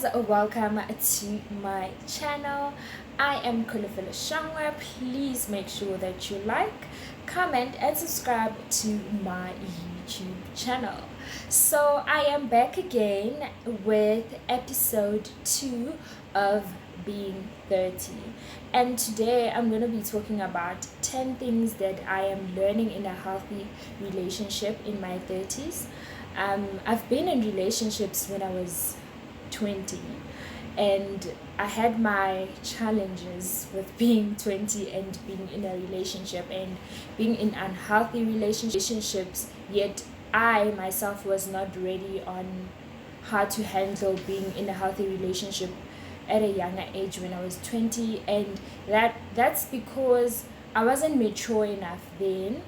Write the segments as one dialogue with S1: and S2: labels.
S1: guys, welcome to my channel. I am Kulafila Shangwa. Please make sure that you like, comment and subscribe to my YouTube channel. So I am back again with episode 2 of Being 30, and today I'm going to be talking about 10 things that I am learning in a healthy relationship in my 30s. I've been in relationships when I was 20, and I had my challenges with being 20 and being in a relationship and being in unhealthy relationships, yet I myself was not ready on how to handle being in a healthy relationship at a younger age when I was 20, and that's because I wasn't mature enough then.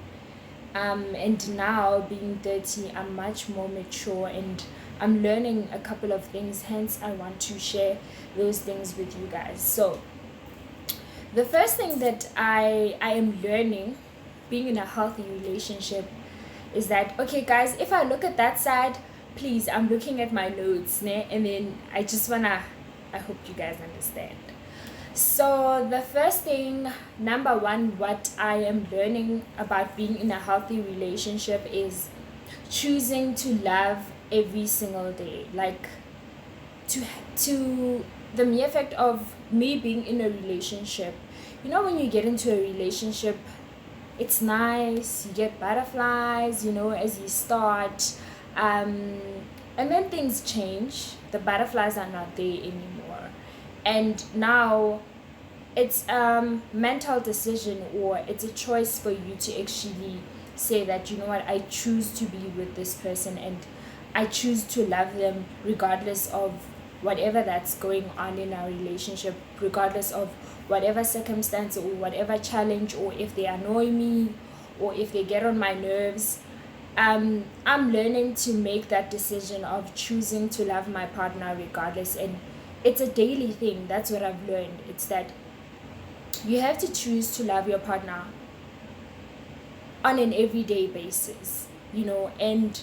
S1: And now being 30, I'm much more mature and I'm learning a couple of things, hence I want to share those things with you guys. So the first thing that I am learning being in a healthy relationship is that, okay guys, if I look at that side, please, I'm looking at my notes, né? And then I hope you guys understand. So the first thing, number one, what I am learning about being in a healthy relationship is choosing to love every single day. Like to the mere fact of me being in a relationship, you know, when you get into a relationship, it's nice, you get butterflies, you know, as you start, and then things change. The butterflies are not there anymore, and now it's mental decision, or it's a choice for you to actually say that, you know what, I choose to be with this person and I choose to love them regardless of whatever that's going on in our relationship, regardless of whatever circumstance or whatever challenge, or if they annoy me or if they get on my nerves. I'm learning to make that decision of choosing to love my partner regardless, and it's a daily thing. That's what I've learned. It's that you have to choose to love your partner on an everyday basis, you know. And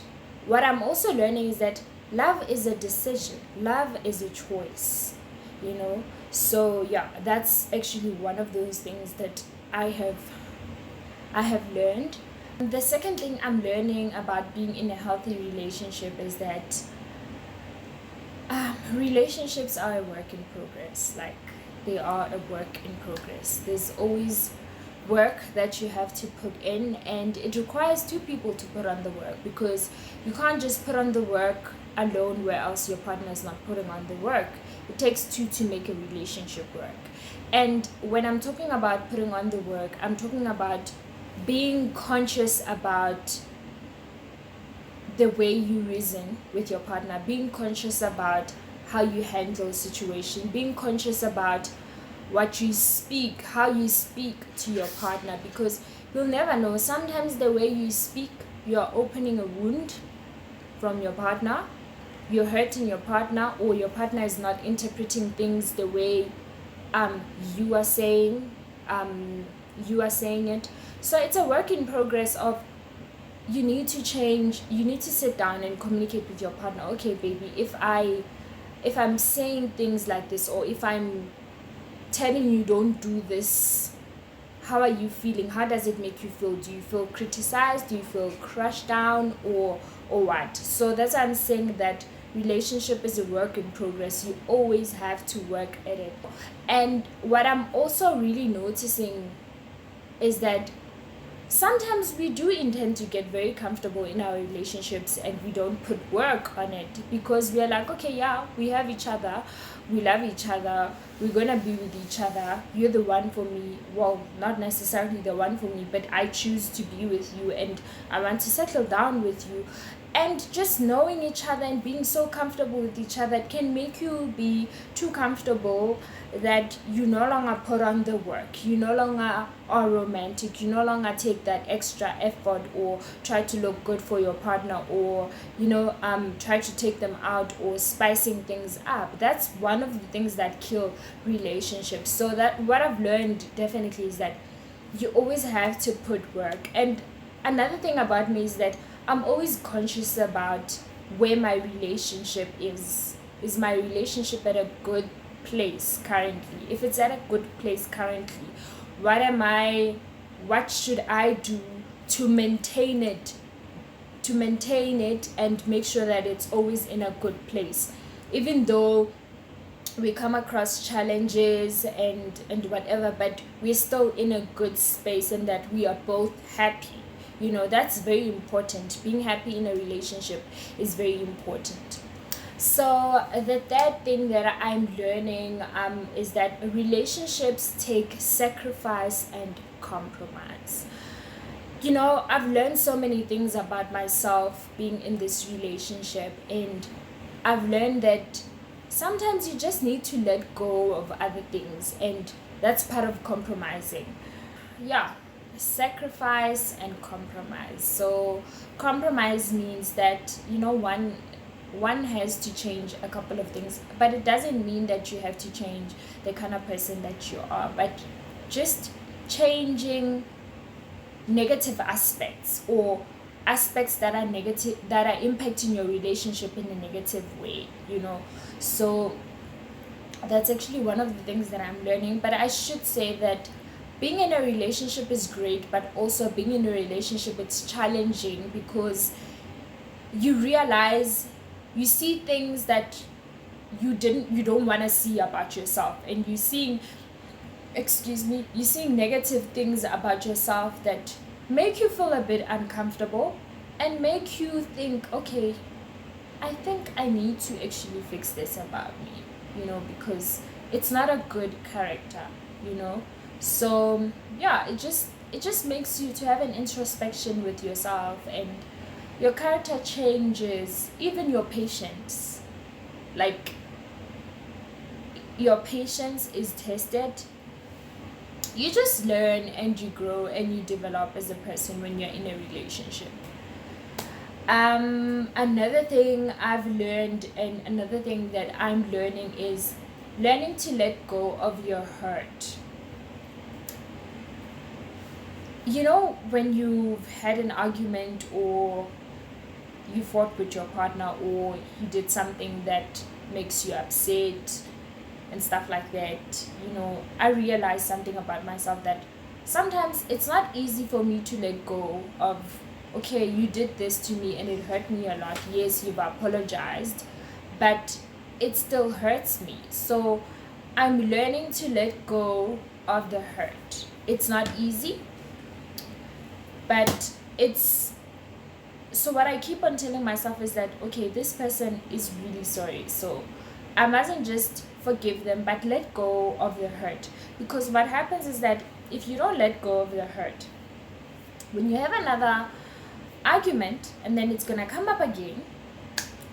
S1: what I'm also learning is that love is a decision, love is a choice, you know. So yeah, that's actually one of those things that I have learned. The second thing I'm learning about being in a healthy relationship is that relationships are a work in progress. Like, they are a work in progress. There's always work that you have to put in, and it requires two people to put on the work, because you can't just put on the work alone where else your partner is not putting on the work. It takes two to make a relationship work. And when I'm talking about putting on the work, I'm talking about being conscious about the way you reason with your partner, being conscious about how you handle situation, being conscious about what you speak, how you speak to your partner, because you'll never know. Sometimes the way you speak, you're opening a wound from your partner, you're hurting your partner, or your partner is not interpreting things the way you are saying it. So it's a work in progress of, you need to change, you need to sit down and communicate with your partner. Okay baby, if I'm saying things like this, or if I'm telling you don't do this, how are you feeling? How does it make you feel? Do you feel criticized? Do you feel crushed down, or what? So that's why I'm saying that relationship is a work in progress. You always have to work at it. And what I'm also really noticing is that sometimes we do intend to get very comfortable in our relationships, and we don't put work on it, because we are like, okay, yeah, we have each other, we love each other, we're gonna be with each other, you're the one for me. Well, not necessarily the one for me, but I choose to be with you and I want to settle down with you. And just knowing each other and being so comfortable with each other can make you be too comfortable that you no longer put on the work, you no longer are romantic, you no longer take that extra effort or try to look good for your partner, or, you know, try to take them out or spicing things up. That's one of the things that kill relationships. So that what I've learned definitely is that you always have to put work. And another thing about me is that I'm always conscious about where my relationship is is my relationship at a good place currently? If it's at a good place currently, what should I do to maintain it, and make sure that it's always in a good place, even though we come across challenges and whatever, but we're still in a good space and that we are both happy. That's very important. Being happy in a relationship is very important. So the third thing that I'm learning is that relationships take sacrifice and compromise. I've learned so many things about myself being in this relationship, and I've learned that sometimes you just need to let go of other things, and that's part of compromising. Yeah, sacrifice and compromise. So compromise means that one has to change a couple of things, but it doesn't mean that you have to change the kind of person that you are, but just changing negative aspects, or aspects that are negative, that are impacting your relationship in a negative way. So that's actually one of the things that I'm learning. But I should say that being in a relationship is great, but also being in a relationship, it's challenging, because you realize, you see things that you don't want to see about yourself, and you're seeing negative things about yourself that make you feel a bit uncomfortable, and make you think, okay, I think I need to actually fix this about me, because it's not a good character, you know. So yeah, it just makes you to have an introspection with yourself, and your character changes, even your patience. Like, your patience is tested. You just learn and you grow and you develop as a person when you're in a relationship. Another thing I've learned, and another thing that I'm learning, is learning to let go of your hurt. When you've had an argument, or you fought with your partner, or you did something that makes you upset and stuff like that, I realized something about myself, that sometimes it's not easy for me to let go of, okay, you did this to me and it hurt me a lot. Yes, you've apologized, but it still hurts me. So I'm learning to let go of the hurt. It's not easy, but so what I keep on telling myself is that, okay, this person is really sorry, so I mustn't just forgive them, but let go of the hurt. Because what happens is that if you don't let go of the hurt, when you have another argument, and then it's gonna come up again,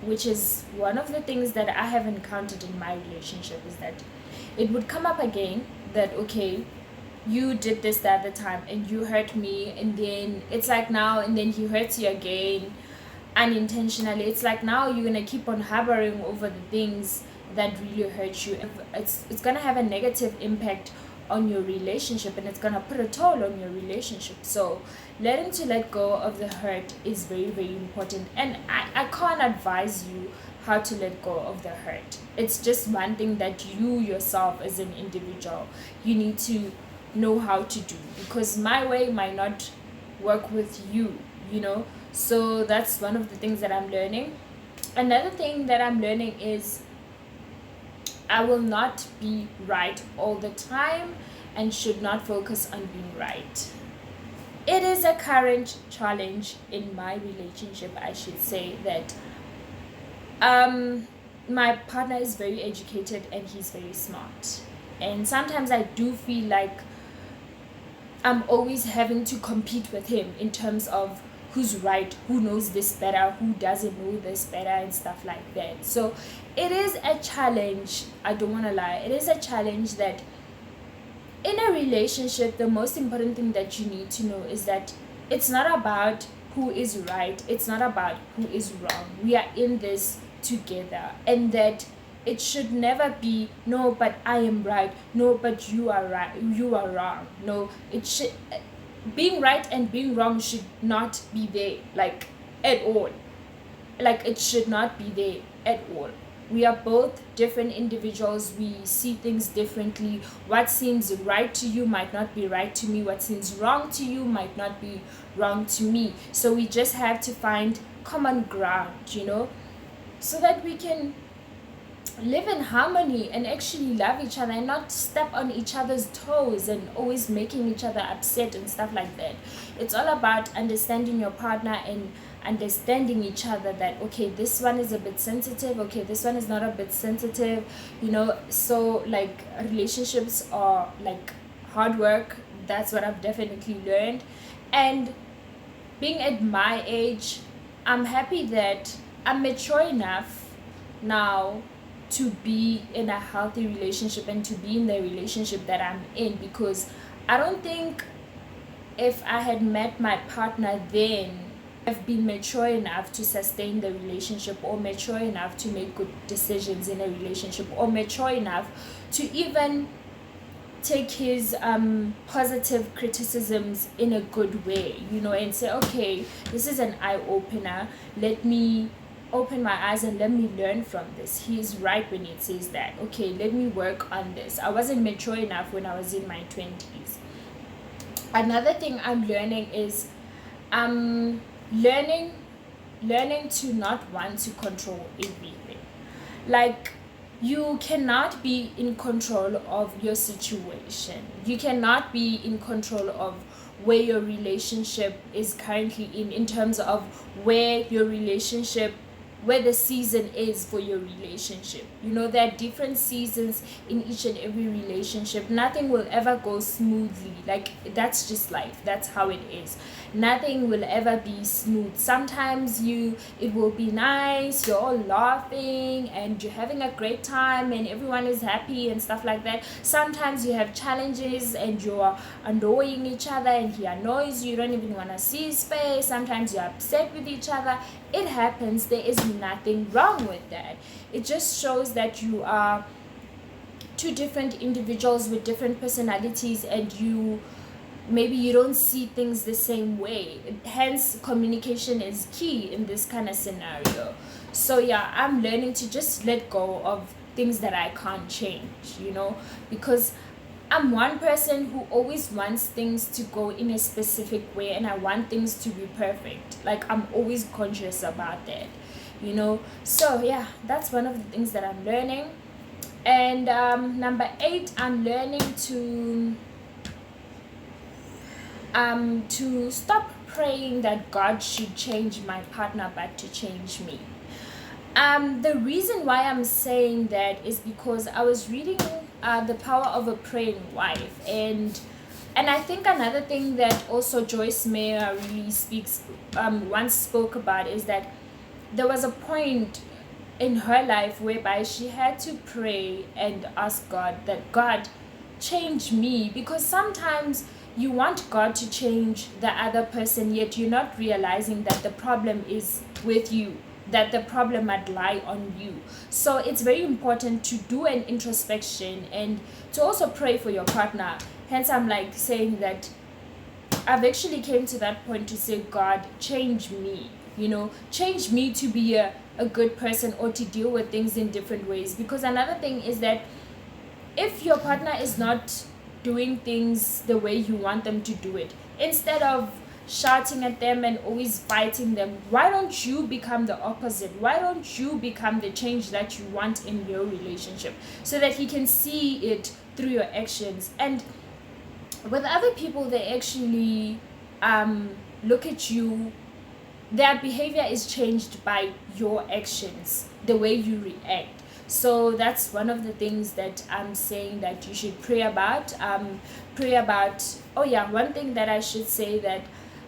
S1: which is one of the things that I have encountered in my relationship, is that it would come up again, that, okay, you did this the other time and you hurt me, and then it's like now, and then he hurts you again unintentionally. It's like now you're gonna keep on harboring over the things that really hurt you. It's gonna have a negative impact on your relationship, and it's gonna put a toll on your relationship. So learning to let go of the hurt is very, very important, and I can't advise you how to let go of the hurt. It's just one thing that you yourself, as an individual, you need to know how to do, because my way might not work with you. So that's one of the things that I'm learning. Another thing that I'm learning is I will not be right all the time, and should not focus on being right. It is a current challenge in my relationship, I should say, that my partner is very educated and he's very smart, and sometimes I do feel like I'm always having to compete with him in terms of who's right, who knows this better, who doesn't know this better, and stuff like that. So it is a challenge. I don't want to lie. It is a challenge that in a relationship, the most important thing that you need to know is that it's not about who is right. It's not about who is wrong. We are in this together, and that it should never be, no, but I am right, no, but you are right, you are wrong. No, it should, being right and being wrong should not be there, like, at all. Like, it should not be there at all. We are both different individuals. We see things differently. What seems right to you might not be right to me. What seems wrong to you might not be wrong to me. So we just have to find common ground, so that we can live in harmony and actually love each other and not step on each other's toes and always making each other upset and stuff like that. It's all about understanding your partner and understanding each other, that okay, this one is a bit sensitive, okay, this one is not a bit sensitive, so like relationships are like hard work. That's what I've definitely learned. And being at my age, I'm happy that I'm mature enough now to be in a healthy relationship and to be in the relationship that I'm in, because I don't think if I had met my partner then, I've been mature enough to sustain the relationship, or mature enough to make good decisions in a relationship, or mature enough to even take his positive criticisms in a good way, and say, okay, this is an eye-opener. Let me open my eyes and let me learn from this. He's right when he says that. Okay, let me work on this. I wasn't mature enough when I was in my 20s. Another thing I'm learning is learning to not want to control everything. Like, you cannot be in control of your situation. You cannot be in control of where your relationship is currently in terms of where the season is for your relationship. There are different seasons in each and every relationship. Nothing will ever go smoothly. Like, that's just life. That's how it is. Nothing will ever be smooth. Sometimes it will be nice, you're all laughing and you're having a great time and everyone is happy and stuff like that. Sometimes you have challenges and you're annoying each other and he annoys you, you don't even want to see his face. Sometimes you're upset with each other. It happens. There is nothing wrong with that. It just shows that you are two different individuals with different personalities, and maybe you don't see things the same way. Hence, communication is key in this kind of scenario. So yeah, I'm learning to just let go of things that I can't change, because I'm one person who always wants things to go in a specific way, and I want things to be perfect. Like, I'm always conscious about that, So yeah, that's one of the things that I'm learning. And number 8, I'm learning to stop praying that God should change my partner, but to change me. The reason why I'm saying that is because I was reading The Power of a Praying Wife, and I think another thing that also Joyce Meyer really once spoke about is that there was a point in her life whereby she had to pray and ask God that, God, change me, because sometimes you want God to change the other person, yet you're not realizing that the problem is with you, that the problem might lie on you. So it's very important to do an introspection and to also pray for your partner. Hence, I'm like saying that I've actually came to that point to say, God, change me, change me to be a good person, or to deal with things in different ways. Because another thing is that if your partner is not doing things the way you want them to do it, instead of shouting at them and always fighting them, why don't you become the opposite? Why don't you become the change that you want in your relationship, so that he can see it through your actions? And with other people, they actually look at you, their behavior is changed by your actions, the way you react. So that's one of the things that I'm saying that you should pray about. Oh yeah, one thing that I should say, that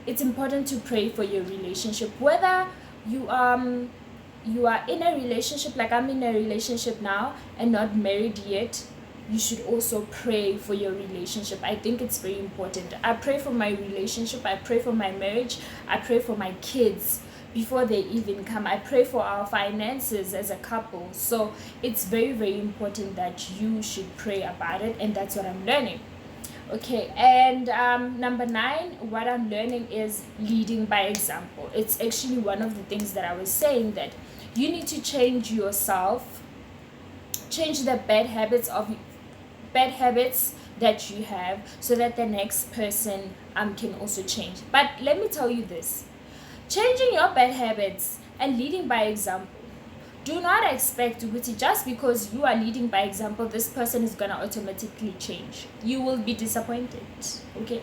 S1: it's important to pray for your relationship, whether you are in a relationship, like I'm in a relationship now and not married yet. You should also pray for your relationship. I think it's very important. I pray for my relationship, I pray for my marriage, I pray for my kids before they even come. I pray for our finances as a couple. So it's very, very important that you should pray about it, and that's what I'm learning. Okay, and number 9, what I'm learning is leading by example. It's actually one of the things that I was saying, that you need to change yourself change the bad habits that you have, so that the next person can also change. But let me tell you this: changing your bad habits and leading by example. Do not expect Uguti just because you are leading by example, this person is gonna automatically change. You will be disappointed. Okay?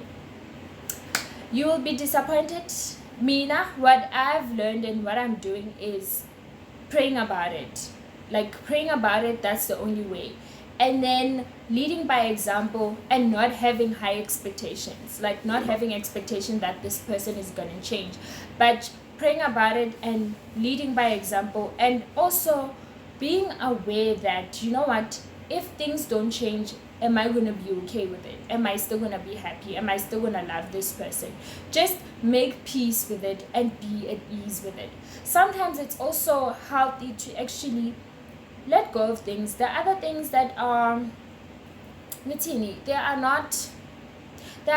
S1: You will be disappointed. Mina, what I've learned and what I'm doing is praying about it. Like praying about it, that's the only way. And then leading by example and not having high expectations. Like not having expectation that this person is gonna change. But praying about it and leading by example, and also being aware that, you know what, if things don't change, am I going to be okay with it? Am I still going to be happy? Am I still going to love this person? Just make peace with it and be at ease with it. Sometimes it's also healthy to actually let go of things. There are other things that are Nitini, there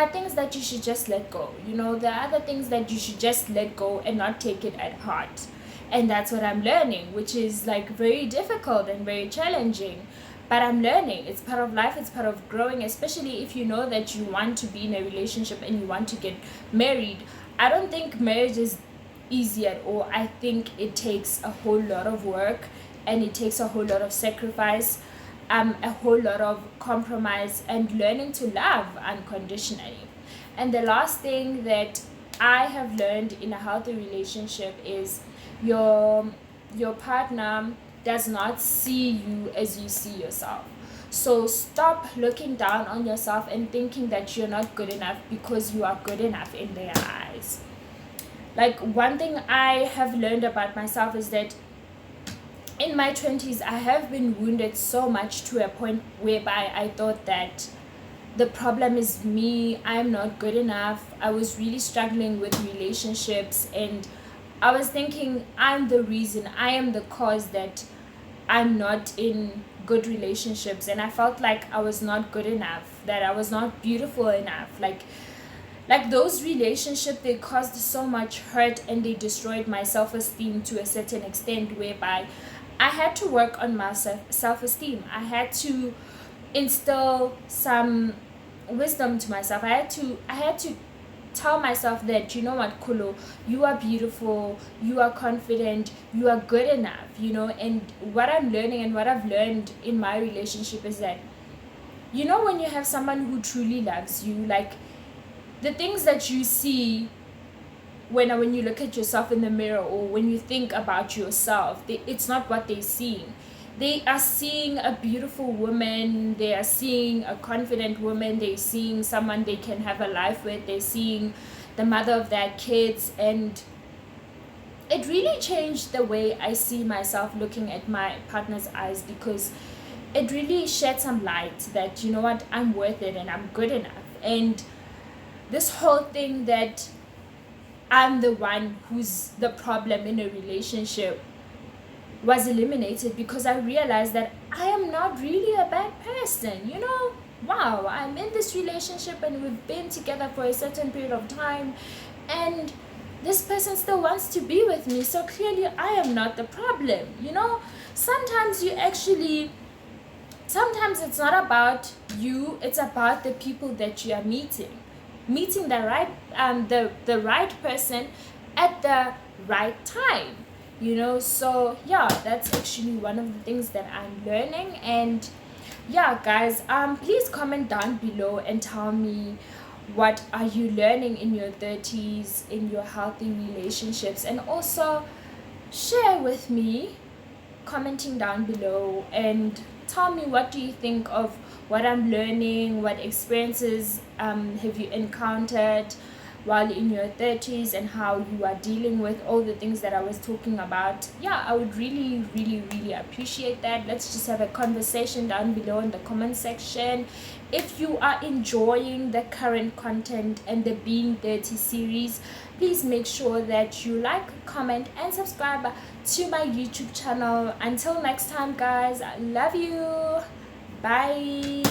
S1: are things that you should just let go. There are other things that you should just let go and not take it at heart. And that's what I'm learning, which is like very difficult and very challenging. But I'm learning. It's part of life. It's part of growing, especially if you know that you want to be in a relationship and you want to get married. I don't think marriage is easy at all. I think it takes a whole lot of work, and it takes a whole lot of sacrifice, a whole lot of compromise, and learning to love unconditionally. And the last thing that I have learned in a healthy relationship is your partner does not see you as you see yourself. So stop looking down on yourself and thinking that you're not good enough, because you are good enough in their eyes. Like one thing I have learned about myself is that in my 20s, I have been wounded so much to a point whereby I thought that the problem is me, I'm not good enough. I was really struggling with relationships, and I was thinking I'm the reason, I am the cause that I'm not in good relationships. And I felt like I was not good enough, that I was not beautiful enough. Like those relationships, they caused so much hurt, and they destroyed my self-esteem to a certain extent, whereby I had to work on my self-esteem. I had to instill some wisdom to myself. I had to tell myself that, you know what, Kulu, you are beautiful, you are confident, you are good enough, and what I'm learning and what I've learned in my relationship is that, when you have someone who truly loves you, like the things that you see when you look at yourself in the mirror, or when you think about yourself, it's not what they're seeing. They are seeing a beautiful woman, they are seeing a confident woman, they're seeing someone they can have a life with, they're seeing the mother of their kids. And it really changed the way I see myself looking at my partner's eyes, because it really shed some light that, you know what, I'm worth it and I'm good enough. And this whole thing that I'm the one who's the problem in a relationship was eliminated, because I realized that I am not really a bad person. Wow, I'm in this relationship and we've been together for a certain period of time, and this person still wants to be with me, so clearly I am not the problem. Sometimes it's not about you, it's about the people that you are meeting the right person at the right time. So yeah, that's actually one of the things that I'm learning. And yeah, guys, please comment down below and tell me, what are you learning in your 30s, in your healthy relationships? And also share with me, commenting down below, and tell me, what do you think of what I'm learning? What experiences have you encountered while in your 30s, and how you are dealing with all the things that I was talking about? Yeah, I would really, really, really appreciate that. Let's just have a conversation down below in the comment section. If you are enjoying the current content and the Being 30 series, please make sure that you like, comment, and subscribe to my YouTube channel. Until next time, guys, I love you. Bye.